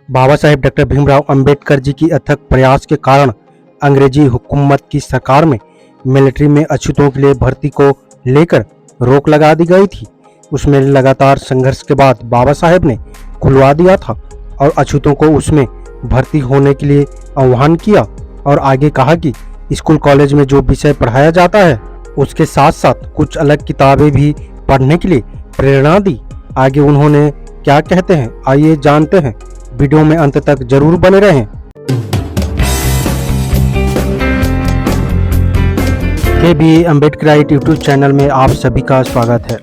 Baba Saheb doctor Bhimrao Ambedkar ji की अथक प्रयास के कारण अंग्रेजी हुकूमत की सरकार में मिलिट्री में अछूतों के लिए भर्ती को लेकर रोक लगा दी गई थी। उसमें लगातार संघर्ष के बाद बाबा साहेब ने खुलवा दिया था और अछूतों को उसमें भर्ती होने के लिए आह्वान किया और आगे कहा कि स्कूल कॉलेज में जो विषय पढ़ाया जाता है उसके साथ साथ कुछ अलग किताबें भी पढ़ने के लिए प्रेरणा दी। आगे उन्होंने क्या कहते हैं, आइए जानते हैं। वीडियो में अंत तक जरूर बने रहें। के अम्बेडकराइट यूट्यूब चैनल में आप सभी का स्वागत है।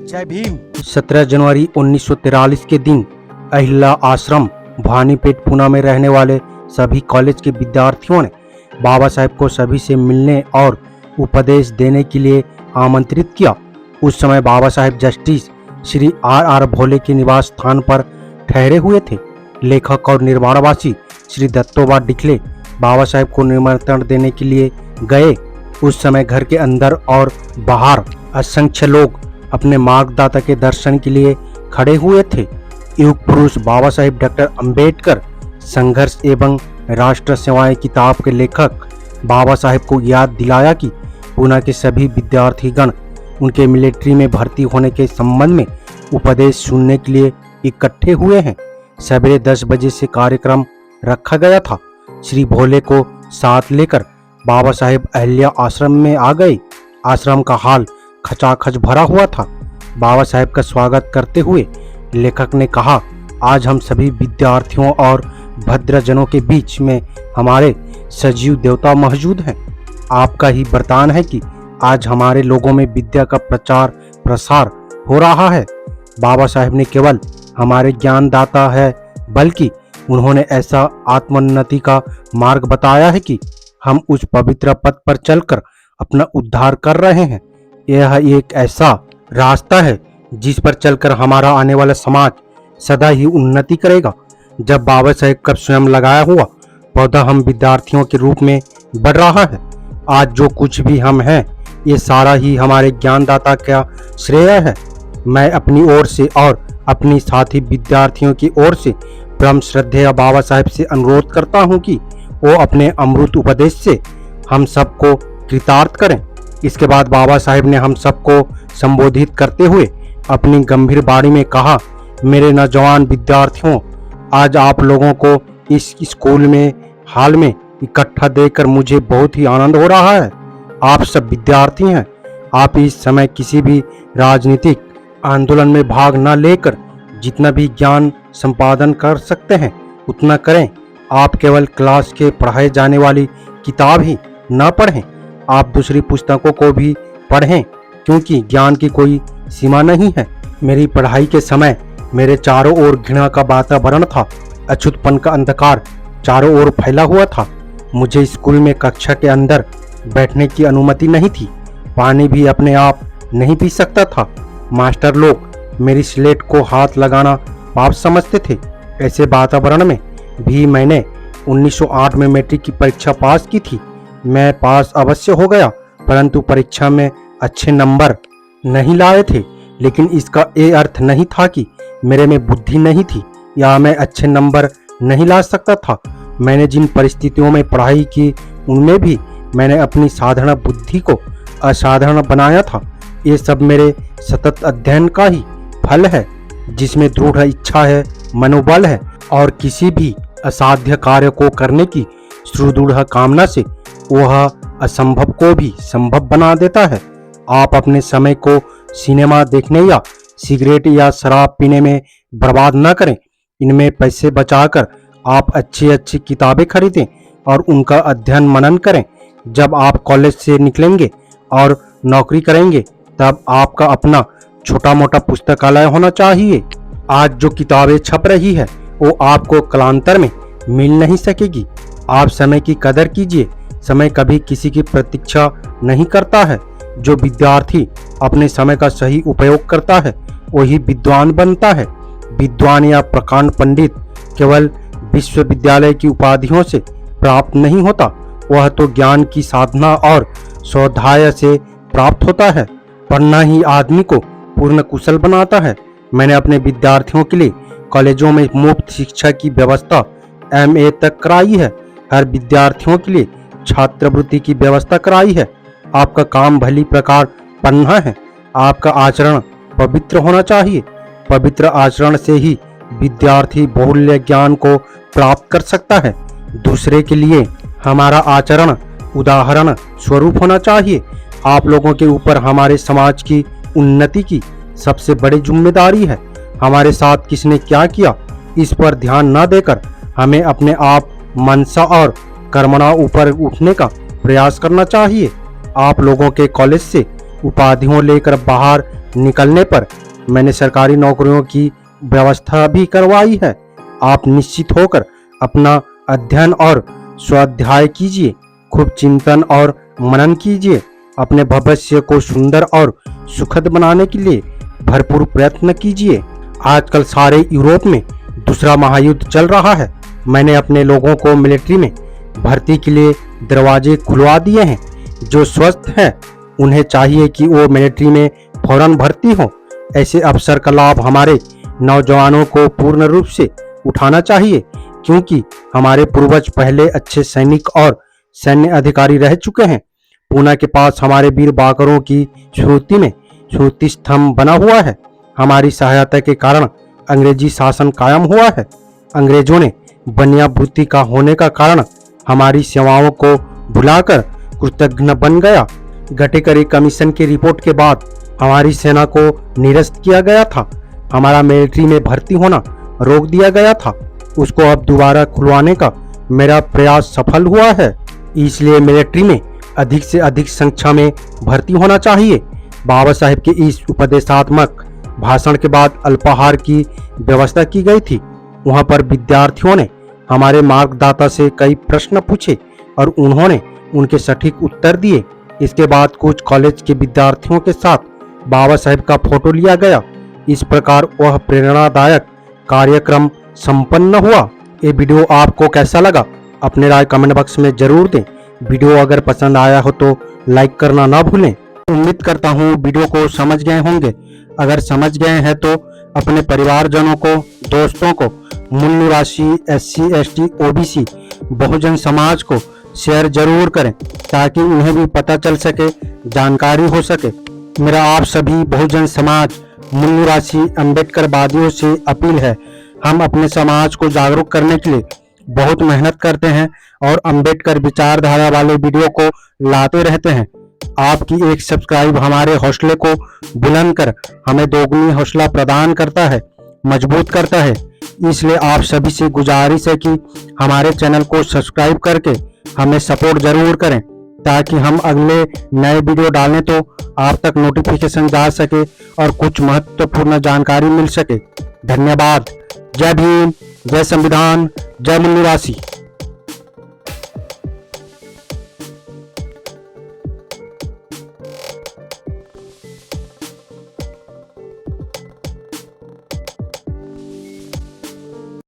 जय भीम। 17 जनवरी 1943 के दिन अहिल्या आश्रम भवानीपेट पूना में रहने वाले सभी कॉलेज के विद्यार्थियों ने बाबा साहेब को सभी से मिलने और उपदेश देने के लिए आमंत्रित किया। उस समय बाबा साहेब जस्टिस श्री आर भोले के निवास स्थान पर ठहरे हुए थे। लेखक और निर्माणवासी श्री दत्तोबा डिखले बाबा साहेब को निमंत्रण देने के लिए गए। उस समय घर के अंदर और बाहर असंख्य लोग अपने मार्गदाता के दर्शन के लिए खड़े हुए थे। युग पुरुष बाबा साहेब डॉक्टर अंबेडकर संघर्ष एवं राष्ट्र सेवाएं किताब के लेखक बाबा साहेब को याद दिलाया कि पूना के सभी विद्यार्थीगण उनके मिलिट्री में भर्ती होने के संबंध में उपदेश सुनने के लिए इकट्ठे हुए हैं। सवेरे 10 बजे से कार्यक्रम रखा गया था। श्री भोले को साथ लेकर बाबा साहेब अहिल्या आश्रम में आ गए। आश्रम का हाल खचाखच भरा हुआ था। बाबा साहेब का स्वागत करते हुए लेखक ने कहा, आज हम सभी विद्यार्थियों और भद्रजनों के बीच में हमारे सजीव देवता मौजूद हैं। आपका ही वरदान है कि आज हमारे लोगों में विद्या का प्रचार प्रसार हो रहा है। बाबा साहेब ने केवल हमारे ज्ञानदाता है, बल्कि उन्होंने ऐसा आत्मोन्नति का मार्ग बताया है कि हम उस पवित्र पथ पर चलकर अपना उद्धार कर रहे हैं। यह एक ऐसा रास्ता है जिस पर चलकर हमारा आने वाला समाज सदा ही उन्नति करेगा। जब बाबा साहेब का स्वयं लगाया हुआ पौधा हम विद्यार्थियों के रूप में बढ़ रहा है। आज जो कुछ भी हम हैं, ये सारा ही हमारे ज्ञानदाता का श्रेय है। मैं अपनी ओर से और अपनी साथी विद्यार्थियों की ओर से परम श्रद्धेय बाबा साहेब से अनुरोध करता हूं कि वो अपने अमृत उपदेश से हम सबको कृतार्थ करें। इसके बाद बाबा साहेब ने हम सबको संबोधित करते हुए अपनी गंभीर वाणी में कहा, मेरे नौजवान विद्यार्थियों, आज आप लोगों को इस स्कूल में हाल में इकट्ठा देखकर मुझे बहुत ही आनंद हो रहा है। आप सब विद्यार्थी हैं। आप इस समय किसी भी राजनीतिक आंदोलन में भाग न लेकर जितना भी ज्ञान संपादन कर सकते हैं उतना करें। आप केवल क्लास के पढ़ाए जाने वाली किताब ही न पढ़ें, आप दूसरी पुस्तकों को भी पढ़ें, क्योंकि ज्ञान की कोई सीमा नहीं है। मेरी पढ़ाई के समय मेरे चारों ओर घृणा का वातावरण था। अछूतपन का अंधकार चारों ओर फैला हुआ था। मुझे स्कूल में कक्षा के अंदर बैठने की अनुमति नहीं थी। पानी भी अपने आप नहीं पी सकता था। मास्टर लोग मेरी स्लेट को हाथ लगाना पाप समझते थे। ऐसे वातावरण में भी मैंने 1908 में मैट्रिक की परीक्षा पास की थी। मैं पास अवश्य हो गया, परंतु परीक्षा में अच्छे नंबर नहीं लाए थे। लेकिन इसका ये अर्थ नहीं था कि मेरे में बुद्धि नहीं थी या मैं अच्छे नंबर नहीं ला सकता था। मैंने जिन परिस्थितियों में पढ़ाई की उनमें भी मैंने अपनी साधारण बुद्धि को असाधारण बनाया था। ये सब मेरे सतत अध्ययन का ही फल है, जिसमें दृढ़ इच्छा है, मनोबल है और किसी भी असाध्य कार्य को करने की सुदृढ़ कामना से वह असंभव को भी संभव बना देता है। आप अपने समय को सिनेमा देखने या सिगरेट या शराब पीने में बर्बाद न करें। इनमें पैसे बचाकर आप अच्छी अच्छी किताबें खरीदें और उनका अध्ययन मनन करें। जब आप कॉलेज से निकलेंगे और नौकरी करेंगे, तब आपका अपना छोटा मोटा पुस्तकालय होना चाहिए। आज जो किताबें छप रही है वो आपको कालांतर में मिल नहीं सकेगी। आप समय की कदर कीजिए। समय कभी किसी की प्रतीक्षा नहीं करता है। जो विद्यार्थी अपने समय का सही उपयोग करता है वही विद्वान बनता है। विद्वान या प्रकांड पंडित केवल विश्वविद्यालय की उपाधियों से प्राप्त नहीं होता, वह तो ज्ञान की साधना और स्वाध्याय से प्राप्त होता है। पढ़ना ही आदमी को पूर्ण कुशल बनाता है। मैंने अपने विद्यार्थियों के लिए कॉलेजों में मुफ्त शिक्षा की व्यवस्था MA तक कराई है। हर विद्यार्थियों के लिए छात्रवृत्ति की व्यवस्था कराई है। आपका काम भली प्रकार पढ़ना है। आपका आचरण पवित्र होना चाहिए। पवित्र आचरण से ही विद्यार्थी बहुल्य ज्ञान को प्राप्त कर सकता है। दूसरे के लिए हमारा आचरण उदाहरण स्वरूप होना चाहिए। आप लोगों के ऊपर हमारे समाज की उन्नति की सबसे बड़ी जिम्मेदारी है। हमारे साथ किसने क्या किया इस पर ध्यान न देकर हमें अपने आप मनसा और कर्मणा ऊपर उठने का प्रयास करना चाहिए। आप लोगों के कॉलेज से उपाधियों लेकर बाहर निकलने पर मैंने सरकारी नौकरियों की व्यवस्था भी करवाई है। आप निश्चित होकर अपना अध्ययन और स्वाध्याय कीजिए। खूब चिंतन और मनन कीजिए। अपने भविष्य को सुंदर और सुखद बनाने के लिए भरपूर प्रयत्न कीजिए। आजकल सारे यूरोप में दूसरा महायुद्ध चल रहा है। मैंने अपने लोगों को मिलिट्री में भर्ती के लिए दरवाजे खुलवा दिए हैं। जो स्वस्थ हैं उन्हें चाहिए कि वो मिलिट्री में फौरन भर्ती हो। ऐसे अवसर का लाभ हमारे नौजवानों को पूर्ण रूप से उठाना चाहिए, क्योंकि हमारे पूर्वज पहले अच्छे सैनिक और सैन्य अधिकारी रह चुके हैं। पूना के पास हमारे वीर बाकरों की स्मृति में स्मृति स्तंभ बना हुआ है। हमारी सहायता के कारण अंग्रेजी शासन कायम हुआ है। अंग्रेजों ने बनिया भूति का होने का कारण हमारी सेवाओं को भुलाकर कृतज्ञ बन गया। गटेकरी कमीशन की रिपोर्ट के बाद हमारी सेना को निरस्त किया गया था। हमारा मिलिट्री में भर्ती होना रोक दिया गया था। उसको अब दोबारा खुलवाने का मेरा प्रयास सफल हुआ है। इसलिए मिलिट्री में अधिक से अधिक संख्या में भर्ती होना चाहिए। बाबा साहेब के इस उपदेशात्मक भाषण के बाद अल्पाहार की व्यवस्था की गई थी। वहां पर विद्यार्थियों ने हमारे मार्गदाता से कई प्रश्न पूछे और उन्होंने उनके सटीक उत्तर दिए। इसके बाद कुछ कॉलेज के विद्यार्थियों के साथ बाबा साहेब का फोटो लिया गया। इस प्रकार वह प्रेरणादायक कार्यक्रम संपन्न हुआ। ये वीडियो आपको कैसा लगा अपने राय कमेंट बॉक्स में जरूर दें। वीडियो अगर पसंद आया हो तो लाइक करना ना भूलें। उम्मीद करता हूँ वीडियो को समझ गए होंगे। अगर समझ गए हैं तो अपने परिवारजनों को, दोस्तों को, मूल निवासी, SC, ST, OBC, Bahujan Samaj को शेयर जरूर करें ताकि उन्हें भी पता चल सके, जानकारी हो सके। मेरा आप सभी बहुजन समाज, मूल निवासी अम्बेडकरवादियों से अपील है, हम अपने समाज को जागरूक करने के लिए बहुत मेहनत करते हैं और अम्बेडकर विचारधारा वाले वीडियो को लाते रहते हैं। आपकी एक सब्सक्राइब हमारे हौसले को बुलंद कर हमें दोगुनी हौसला प्रदान करता है, मजबूत करता है। इसलिए आप सभी से गुजारिश है कि हमारे चैनल को सब्सक्राइब करके हमें सपोर्ट जरूर करें ताकि हम अगले नए वीडियो डालें तो आप तक नोटिफिकेशन जा सके और कुछ महत्वपूर्ण जानकारी मिल सके। धन्यवाद। जय भीम, जय संविधान, जय मूल निवासी।